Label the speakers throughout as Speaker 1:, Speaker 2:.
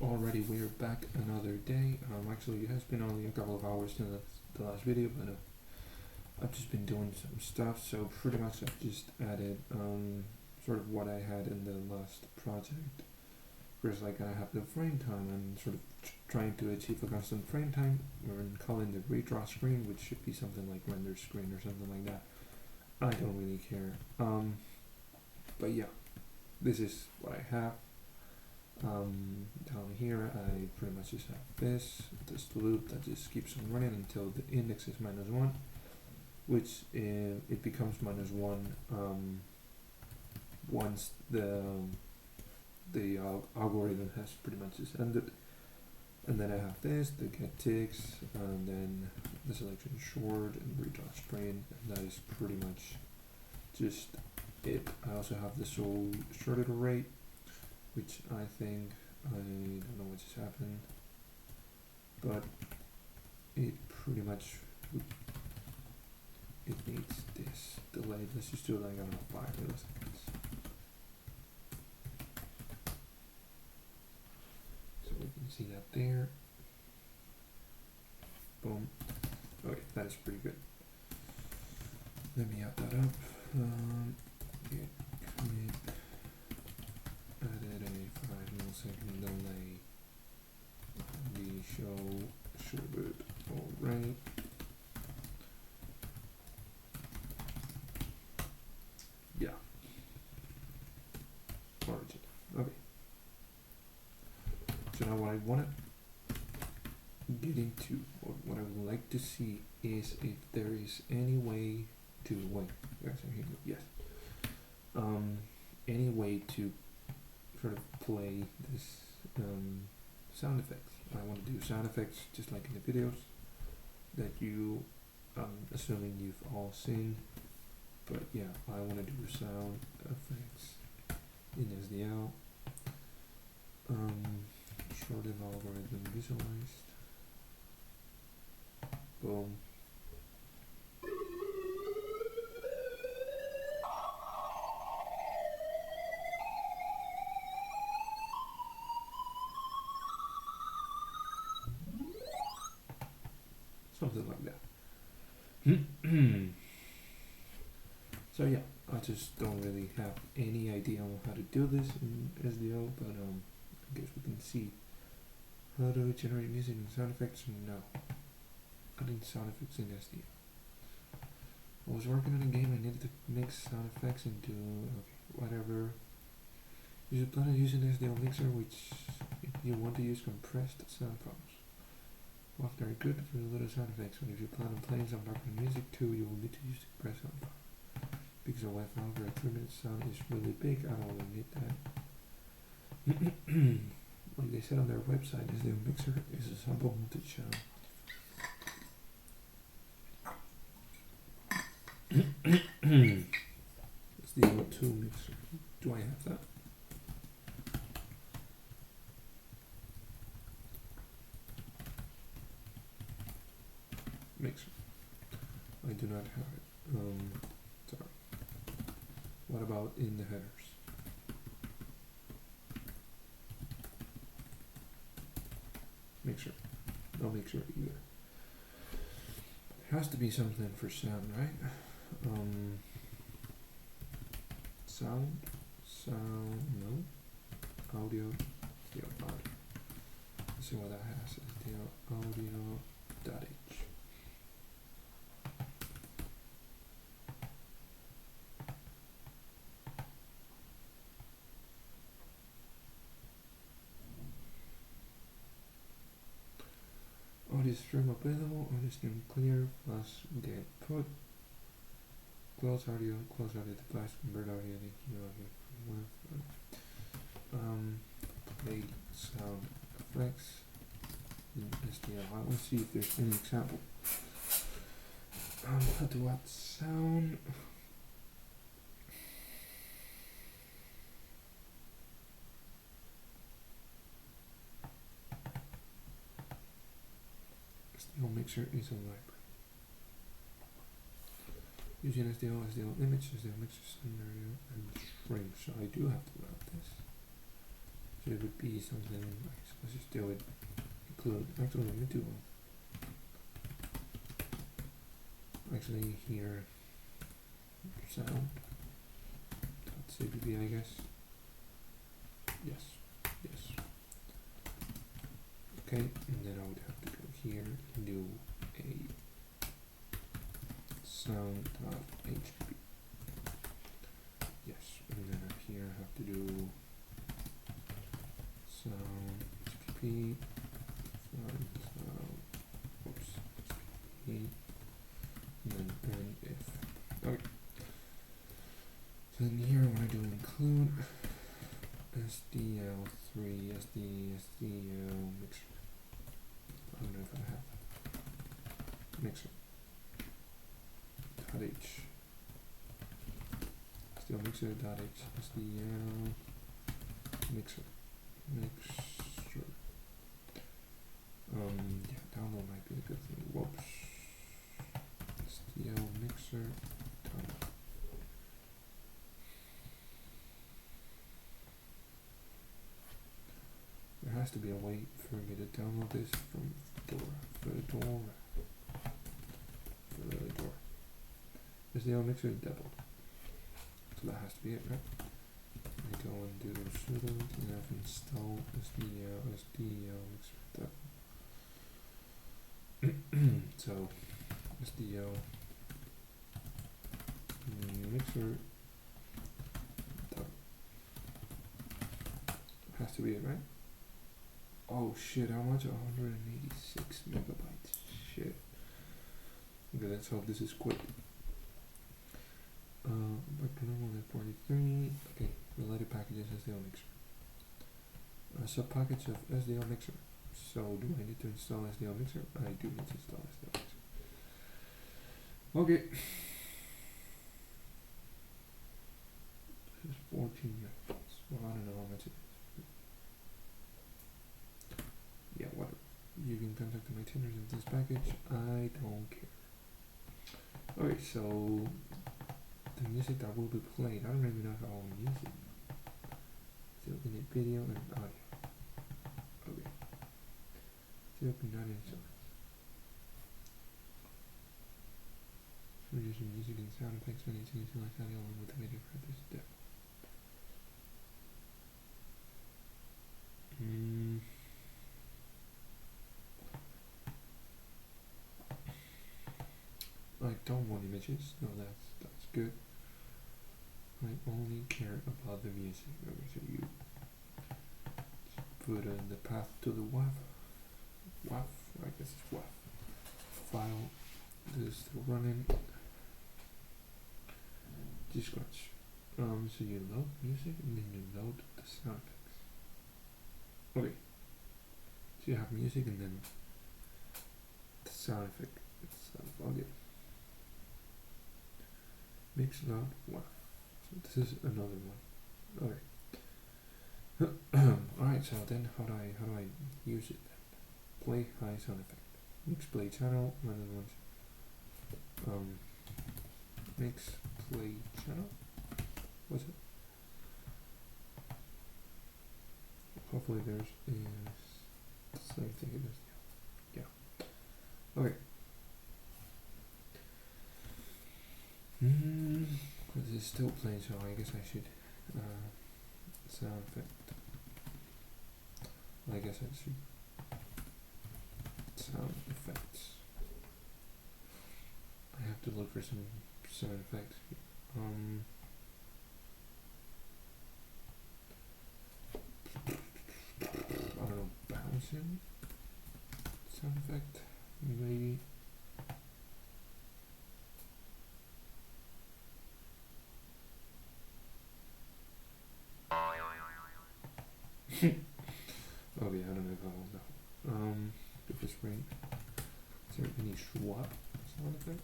Speaker 1: already we're back another day. Actually, it has been only a couple of hours since the last video, but I've just been doing some stuff. So pretty much I've just added sort of what I had in the last project. Whereas like I have the frame time and sort of trying to achieve a constant frame time. We're calling the redraw screen, which should be something like render screen or something like that. I don't really care. But yeah, this is what I have. Down here I pretty much just have this loop that just keeps on running until the index is -1, which it becomes -1 once the algorithm has pretty much just ended. And then I have this, the get ticks, and then the selection short and redraw screen, and that is pretty much just it. I also have the sorted array, which I think, I don't know what just happened, but it pretty much, it needs this delay. Let's just do like, I don't know, 5 milliseconds. So we can see that there. Boom. Okay, that is pretty good. Let me add that up. Get commit. Added a 5 millisecond delay. The shorted array. Yeah. Origin. Okay. So now what I want to get into, or what I would like to see, is if there is any way to wait. You guys are here? Yes. Any way to sort of play this sound effects. I want to do sound effects just like in the videos that you, assuming you've all seen. But yeah, I want to do sound effects in SDL. Shorten algorithm visualized. Boom. Something like that. So yeah, I just don't really have any idea on how to do this in SDL, but I guess we can see how to generate music and sound effects. No, adding sound effects in SDL. I was working on a game. I needed to mix sound effects into whatever. You should plan on using SDL Mixer, which if you want to use compressed sound files. Well, very good for a little sound effects, but if you plan on playing some background music too, you will need to use the compressed sound file. Because a WAV file for a 3-minute sound is really big, I don't really need that. Like they said on their website, SDL Mixer is a sample multi-channel. SDL2 Mixer. Do I have that? Mixer. I do not have it. Sorry. What about in the headers? Mixer. No mixer either. There has to be something for sound, right? Sound, no. Audio, audio. Let's see what that has. Audio.h. Audio stream available, audio stream clear, plus get put, close audio device, convert audio, play sound effects in SDL. I want to see if there's any example. How to add sound. SDL Mixer is a library. Using SDL image, SDL Mixer scenario and shrink. So I do have to add this. So it would be something, let's just do it, include, actually let me do, actually here, sound, .cpp I guess, yes, okay, and then I would have to go here and do a sound.http, yes, and then up here I have to do sound http, oops, http, and then if, okay, so then here I want to do include SDL3, SDL mixer, I don't know if I have that, mixer, .h, SDL mixer, .h, SDL mixer, yeah, download might be a good thing, whoops, SDL mixer, download. There has to be a way for me to download this from Fedora. SDL mixer double. So that has to be it, right? I go and do sudo and I've installed SDL mixer double. So SDL mixer double. Has to be it, right? Oh shit, how much? 186 megabytes. Shit. Okay, let's hope this is quick. Back to normal at 43. Okay, related packages SDL mixer. Subpackage of SDL mixer. So do I need to install SDL mixer? I do need to install SDL mixer. Okay. This is 14 megabytes. Well, I don't know how much it is. Yeah, whatever. You can contact the maintainers of this package. I don't care. Okay, so the music that will be played, I don't even know if I want music. So in the video and audio. Okay. So not insurance. So we're using music and sound effects when it's initialized audio along with the video for this step. I don't want images. No, that's good. I only care about the music. Okay, so you put in the path to the WAV. I guess it's WAV file. This is still running. Scratch. So you load music and then you load the sound effects. Okay. So you have music and then the sound effect itself. Okay. Mix loud WAV. So this is another one. Okay. Alright, so then how do I use it then? Play high sound effect. Mix play channel, random ones. Mix play channel. What's it? Hopefully there's is the same thing it is. Yeah. Okay. This is still playing, so I guess I should sound effect. I guess I should sound effects. I have to look for some sound effects. I don't know, bouncing sound effect, maybe. Okay, I don't know if I want that. If it's right. Is there any swap sound effect?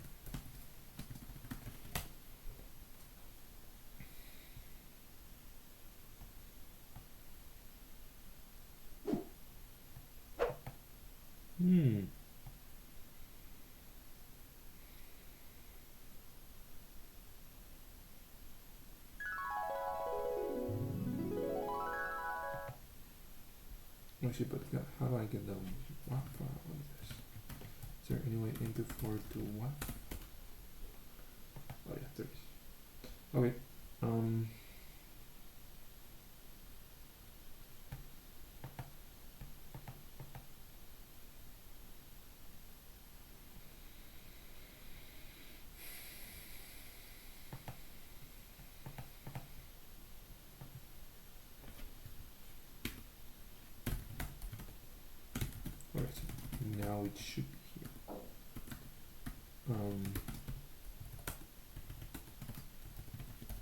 Speaker 1: actually, but how do I get the WAP file out of this? Is there any way MP4 to WAP? Oh yeah, there is. Okay. Alright, so now it should be here.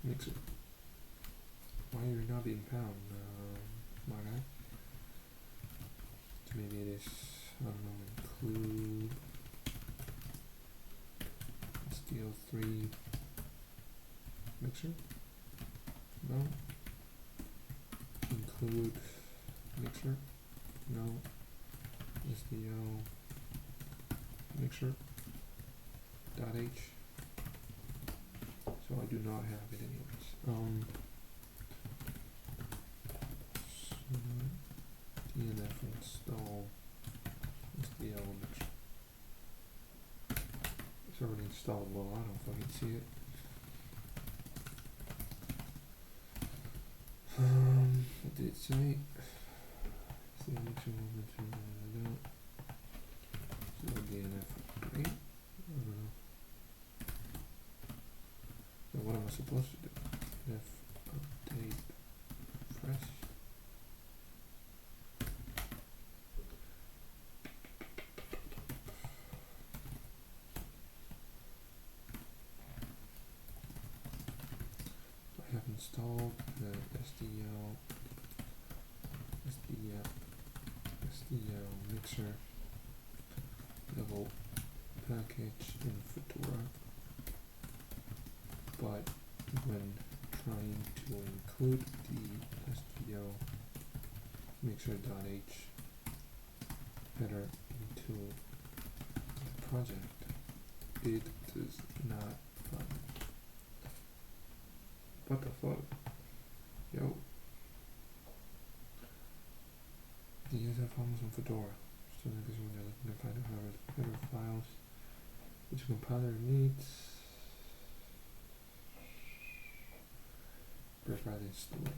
Speaker 1: Mixer. Why are you not being found, my guy? So maybe it is, I don't know, include SDL3 mixer? No. Include mixer? No. SDL mixer dot H. So I do not have it anyways. DNF install SDL mixer. It's already installed. Well, I don't fucking see it. What did it say? SDL mixer movement. So DNF, right? I don't know. So what am I supposed to do? If update fresh. I have installed the SDL mixer level package in Fedora, but when trying to include the SDL mixer.h header into the project, it does not find it. What the fuck? Yo. The user files on Fedora. So that is when they're looking to find out header files which a compiler needs. Provide installation.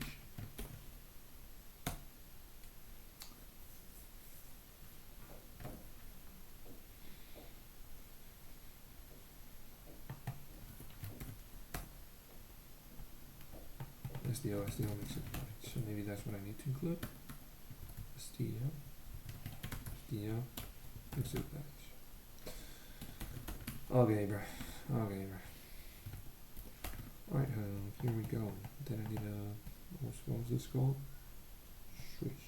Speaker 1: SDL makes it right. So maybe that's what I need to include. SDL makes it batch. Okay, bro. Alright, here we go. Then I need a, what was this called? Swish.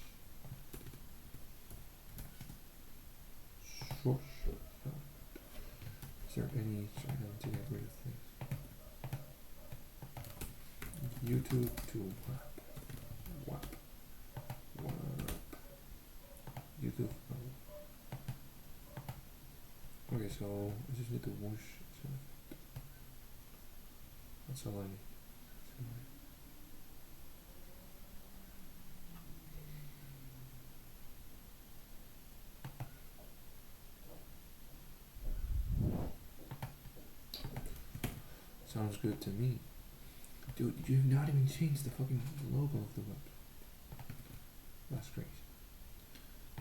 Speaker 1: Is there any, sorry, I have to get rid of things. YouTube to WAP. YouTube. Okay, so I just need to whoosh. That's all I need. Sounds good to me. Dude, you have not even changed the fucking logo of the web. That's crazy.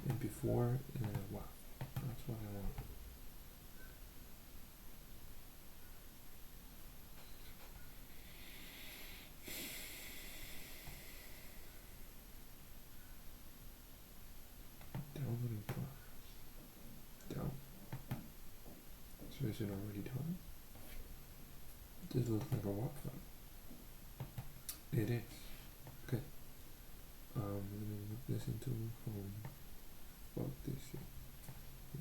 Speaker 1: And before, wow. That's what I want. Downloading progress. Down. So is it already done? This looks like a WAP file. It is. Okay. Let me move this into home. Fuck this shit.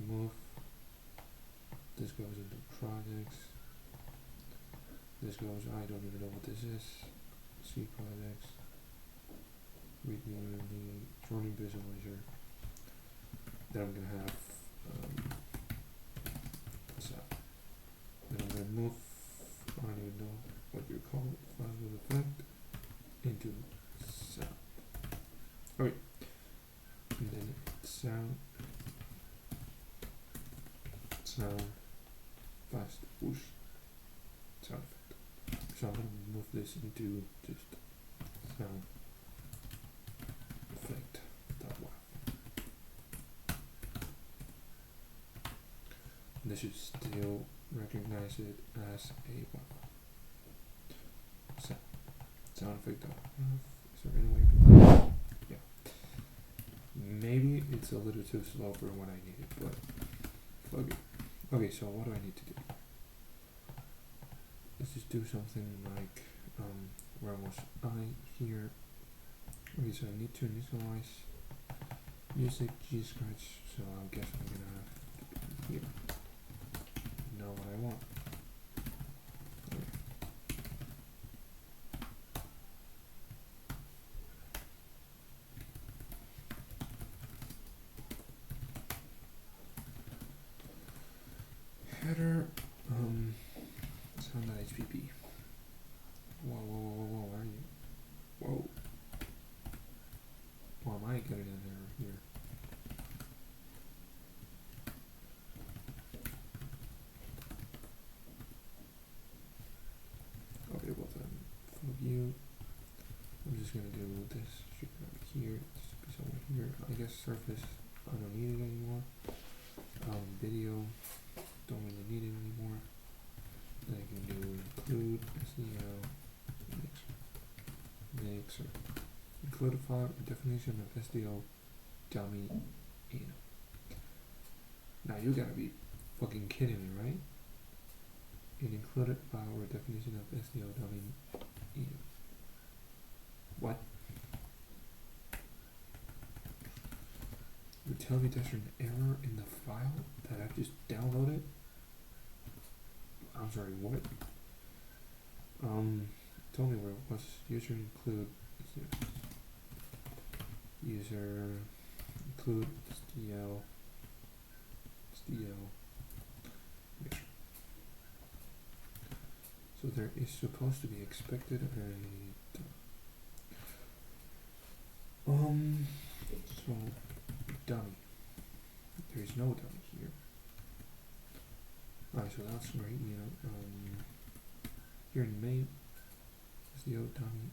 Speaker 1: Move. This goes into projects. This goes, I don't even know what this is. C projects. Readme, joining visualizer. Then I'm gonna have what's that? Then I'm gonna move, I don't even know what you call it, file with effect into SAP. Alright. And then sound, fast whoosh, sound effect. So I'm gonna move this into just sound effect dot WAV. This should still recognize it as a WAV. Sound effect dot WAV. Is there any way I can do that? Yeah. Maybe it's a little too slow for what I needed, but fuck it. Okay, so what do I need to do? Let's just do something like, where was I here? Okay, so I need to initialize music G scratch, so I guess I'm gonna here know what I want. Okay. Header, sound.hpp. Whoa, where are you? Whoa. Why am I getting an error here? Okay, well then, fuck you. I'm just gonna do this, should be here, this should be somewhere here. I guess surface, I don't need it anymore. Video, don't really need it anymore. Then I can do include, SEO, mixer. Include a file or definition of SDO dummy in. Now you gotta be fucking kidding me, right? An included file or definition of SDO dummy in. What? You tell me there's an error in the file that I've just downloaded? I'm sorry, what? Tell me where it was. User include SDL mixture. So there is supposed to be expected so dummy. There is no dummy here. Alright, so that's great, you know. Here in main, SDO dummy.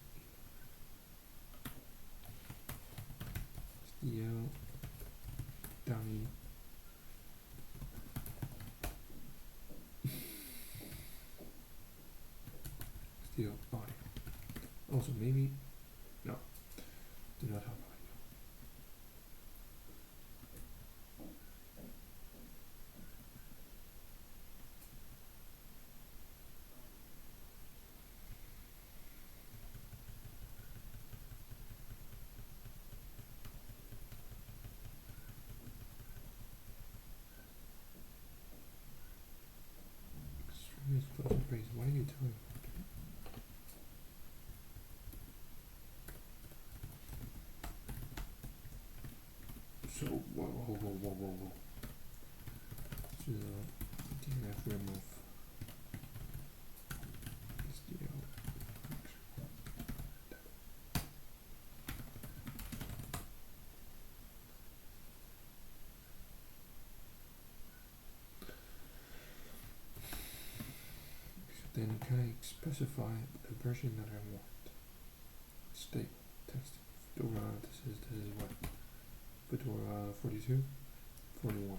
Speaker 1: SDO dummy. SDO audio. Also, maybe, no, do not have audio. Extremist plus praise. What are you telling me? So, whoa. So, DNF remove. SDO. Then can I specify the version that I want? Stable text. Fedora, this is what? Fedora 42? 41.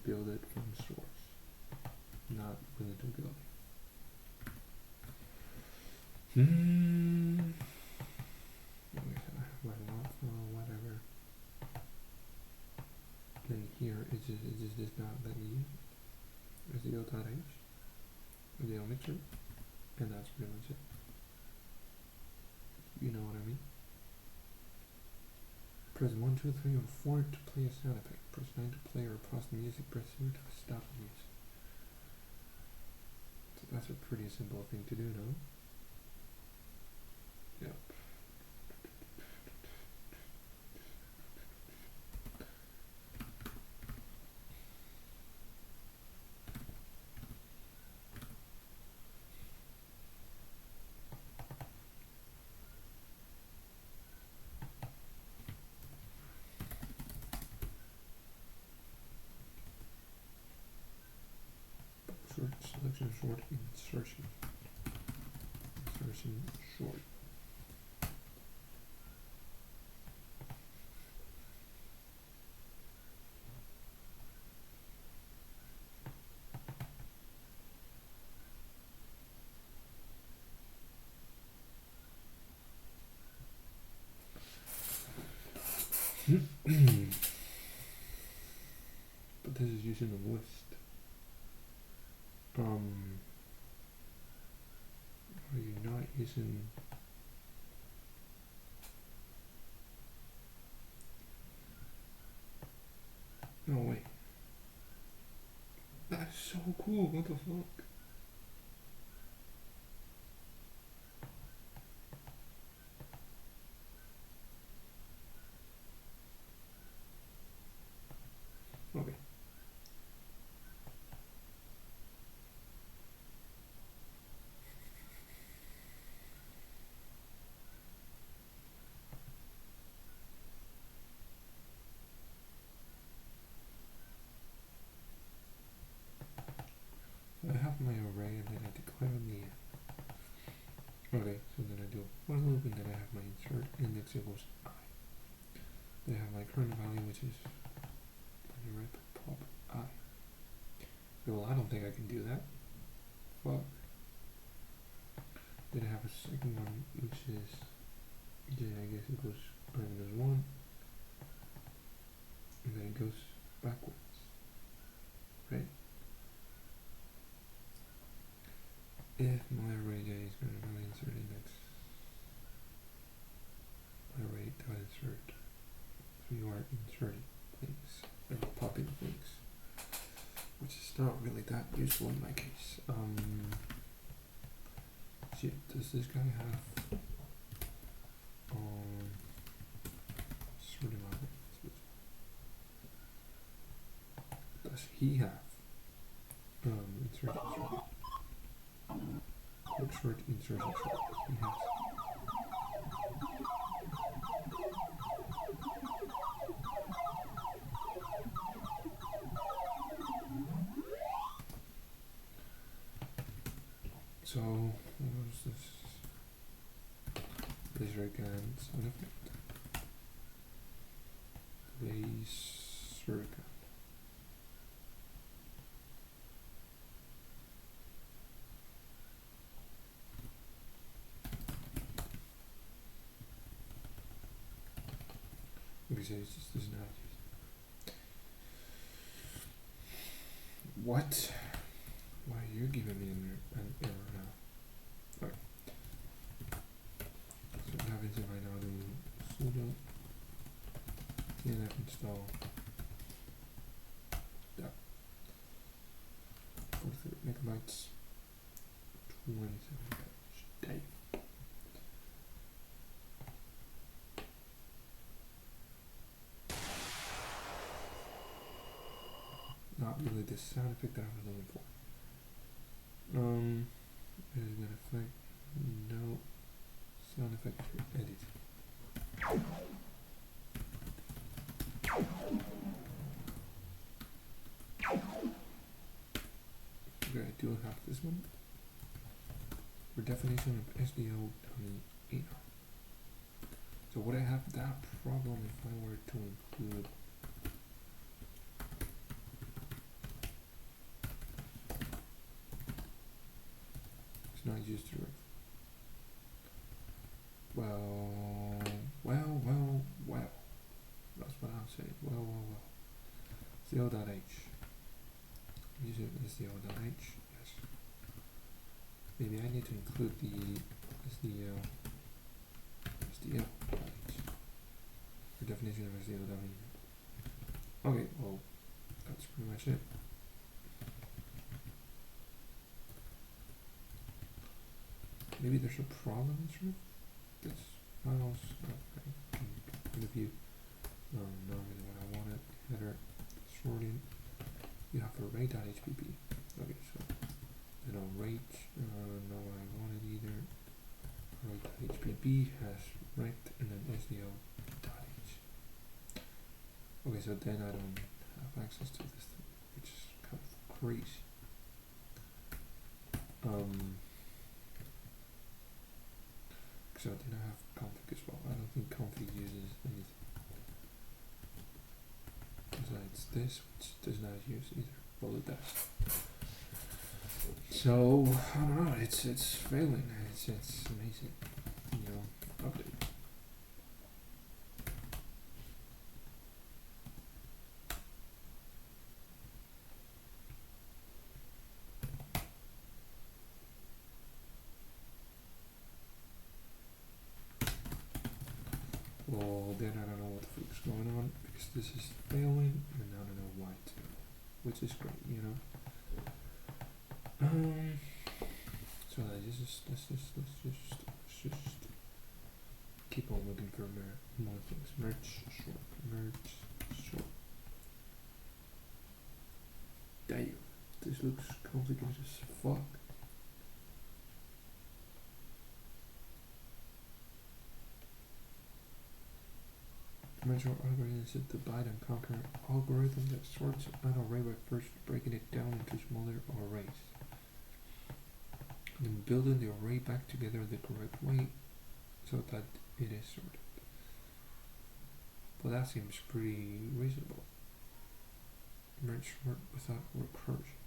Speaker 1: build it from source. Not willing to build it. Okay, so I have my lot file, whatever. Then here it just does not let me use it. SDO.h, SDO mixer, and that's pretty much it. You know what I mean? Press 1, 2, 3, or 4 to play a sound effect. Press 9 to play or pause the music. Press 0 to stop the music. So that's a pretty simple thing to do, no? Yep. Short selection, short insertion. Insertion short. But this is using a list. Are you not using? No way. That's so cool. What the fuck? Okay. So I have my array and then I declare the. Okay, so then I do a while loop and then I have my insert index equals I. Then I have my current value which is rep pop I. Well, I don't think I can do that. Fuck. Then I have a second one which is I guess it goes minus 1 and then it goes backwards, right? If my array j is going to insert index, array dot insert, so you are inserting things and popping things, which is not really that useful in my case. Shit, does this guy have sorting objects? Does he have insert insertion short? He has. So what is this? Laser again sound effect. Laser again. Because it just does not use. What? Why are you giving me an error now? Okay. So what happens if I now do sudo tnf install that 43 megabytes 27 page day. Not really the sound effect that I was looking for. Is it gonna affect? No. Sound effect for edit. Okay, I do have this one. For definition of SDO dummy 8. So would I have that problem if I were to include not used directly. Well. That's what I'm saying. Well. SDL.h. Use it as SDL.h. Yes. Maybe I need to include the SDL.h. The definition of SDL.h. Okay, well, that's pretty much it. Maybe there's a problem with this files. Point of view. Not really what I wanted. Header sorting. You have array.hpp. Okay, so then array. Not what I wanted either. Array.hpp has rect and then SDL.h. Okay, so then I don't have access to this thing, which is kind of crazy. So then I have config as well. I don't think config uses anything besides this, which does not use either. Well, it does. So I don't know. It's failing. It's amazing. Update. Well, then I don't know what the fuck's going on because this is failing and I don't know why it's failing, which is great, So let's just keep on looking for more things. Merge short. Damn, this looks complicated as fuck. Dimensional algorithm is a divide and conquer algorithm that sorts an array by first breaking it down into smaller arrays, and then building the array back together the correct way so that it is sorted. Well, that seems pretty reasonable. Merge sort without recursion.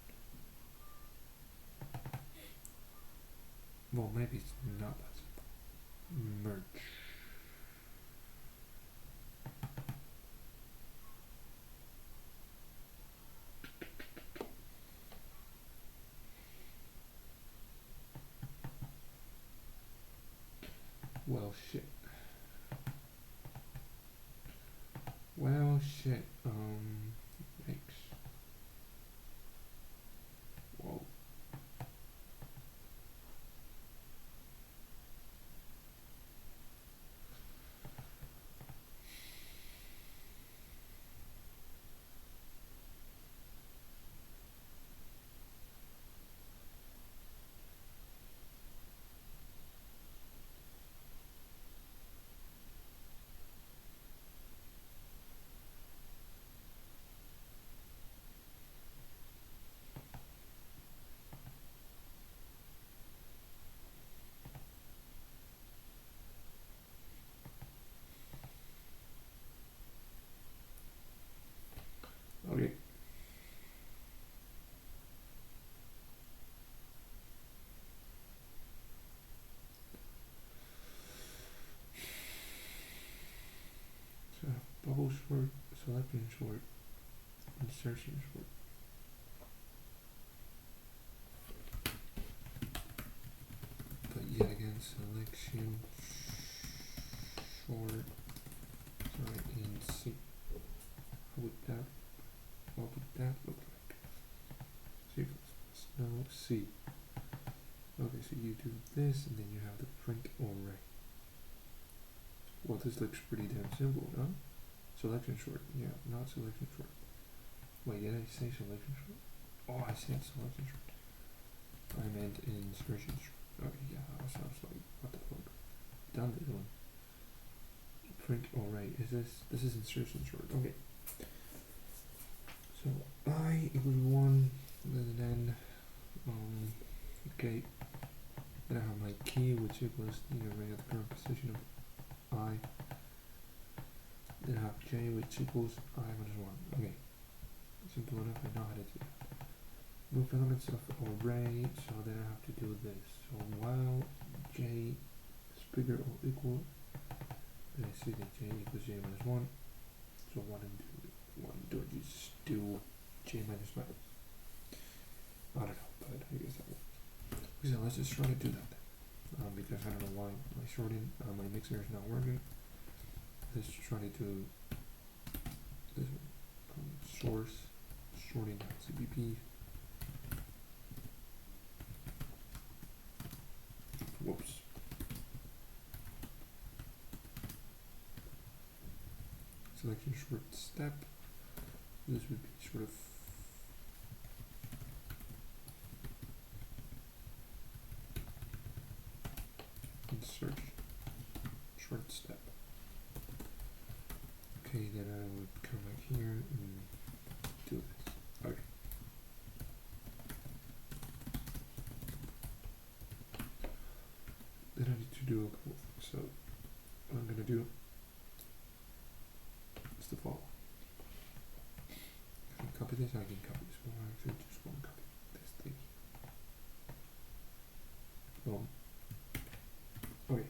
Speaker 1: Well, maybe it's not that simple. Merge. Well, shit. Yikes. Whoa. Okay. So bubble short, selection short, insertion short. But yet again, selection short. Sorry, in C. What would that look like? C++. No, C. Okay, so you do this, and then you have the print array. Well, this looks pretty damn simple, no? Selection short. Yeah, not selection short. Wait, did I say selection short? Oh, I said selection short. I meant insertion short. Okay, yeah, I was like, what the fuck? Done this one. Print array. This is insertion short. Okay. So I equals 1, then okay. Then I have my key, which equals the array at the current position of I. Then I have j, which equals I minus 1. Okay. Simple enough, I know how to do that. move elements of array, so then I have to do this. So while j is bigger or equal, I see that j equals j minus 1. So 1 and 2, you just do j minus 1. I don't know, but I guess that works. So let's just try to do that. Because I don't know why my sorting, my mixer is not working. Let's try to do this one. Source sorting.cpp. Whoops. Selection short step. This would be sort of insert short step. Okay, then I would come back here and do this. Okay. Then I need to do a couple things. So what I'm gonna do is the following. If I copy this, I can copy this. Well, I actually just want to copy this thing. Okay.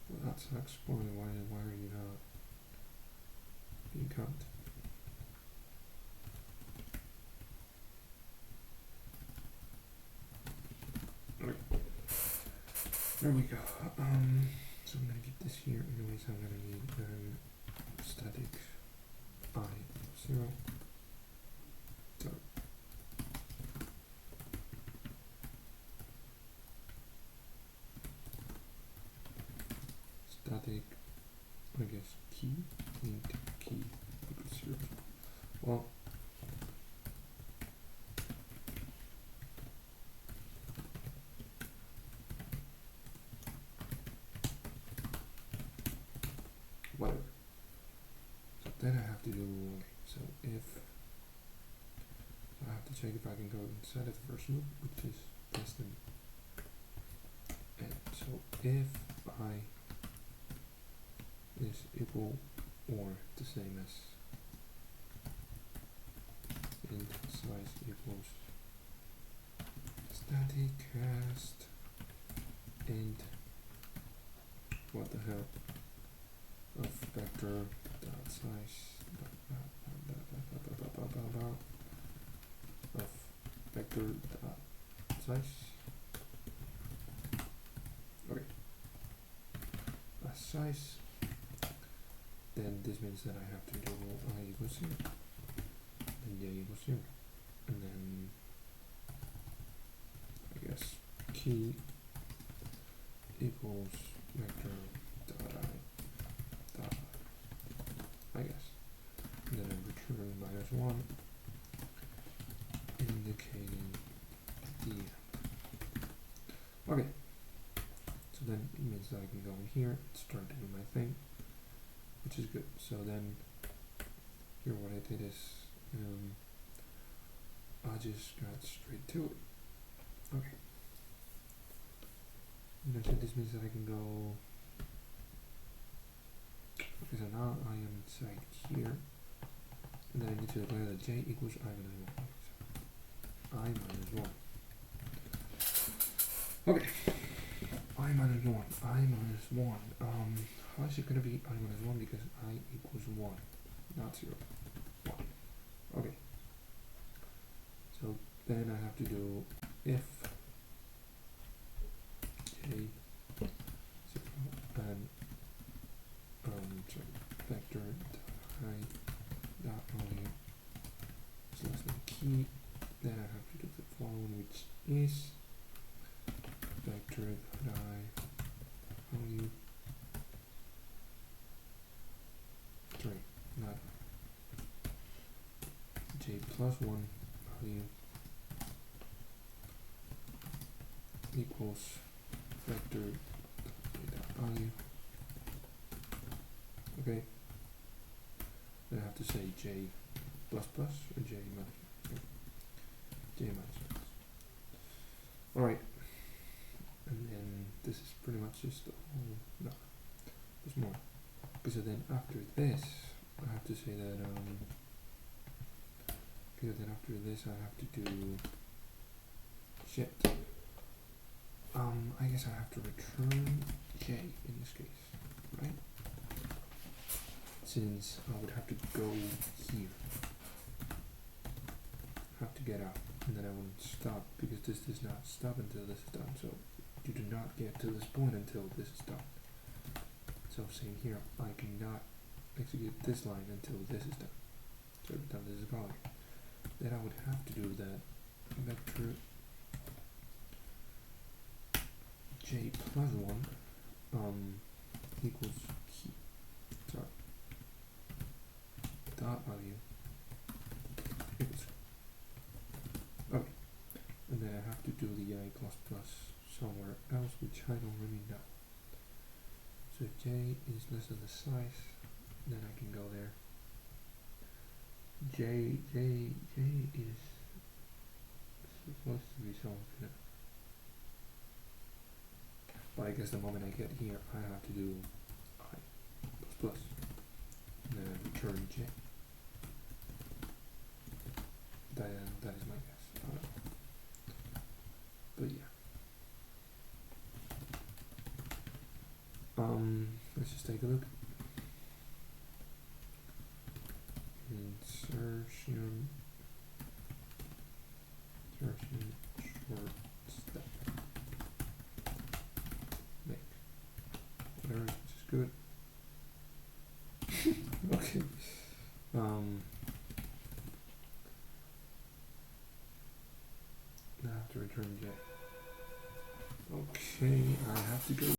Speaker 1: Well, that sucks. Boy, why are you not being cut? Okay. There we go. So I'm gonna keep this here. Anyways, I'm gonna need static I 0. So static, I guess, key int key equals 0. Well, whatever. So then I have to do, so if I have to check if I can go inside of the first loop, which is less than n. So if I is equal or the same as int size equals static cast int what the hell of vector dot size of vector dot size. Okay, a size. Then this means that I have to do I equals 0 and j equals 0, and then I guess key equals vector dot I guess, and then I return -1, indicating the end. Okay, so then it means that I can go in here and start doing my thing, which is good. So then here what I did is I just got straight to it. Okay. So this means that I can go. Okay, so now I am inside here, and then I need to declare that j equals I minus 1. So I minus 1. Okay. I minus 1. I minus 1. How is it going to be I minus 1? Because I equals 1, not 0. 1. Okay. So then I have to do if j 0 and vector height dot value is less than key. Then I have to do the following, which is vector dot I value. Sorry, not j plus 1 value equals vector dot value. Okay. Then I have to say j plus plus or j minus. J minus. All right. And then this is pretty much just the whole, no, there's more. Because then after this, I have to say that, because then after this I have to do, shit. I guess I have to return J in this case, right? Since I would have to go here. Have to get out, and then I wouldn't stop, because this does not stop until this is done, so you do not get to this point until this is done. So same here, I cannot execute this line until this is done. So every time this is calling, then I would have to do that vector J plus 1 equals key, sorry, dot value equals, okay, and then I have to do the I plus plus somewhere else, which I don't really know. So if J is less than the size, then I can go there. J is supposed to be something. But I guess the moment I get here, I have to do I plus plus, and then return J. That is my guess. I don't know. But yeah. Let's just take a look. Insertion short step. Make. Whatever, which is good. Okay. Now I have to return J. Okay, I have to go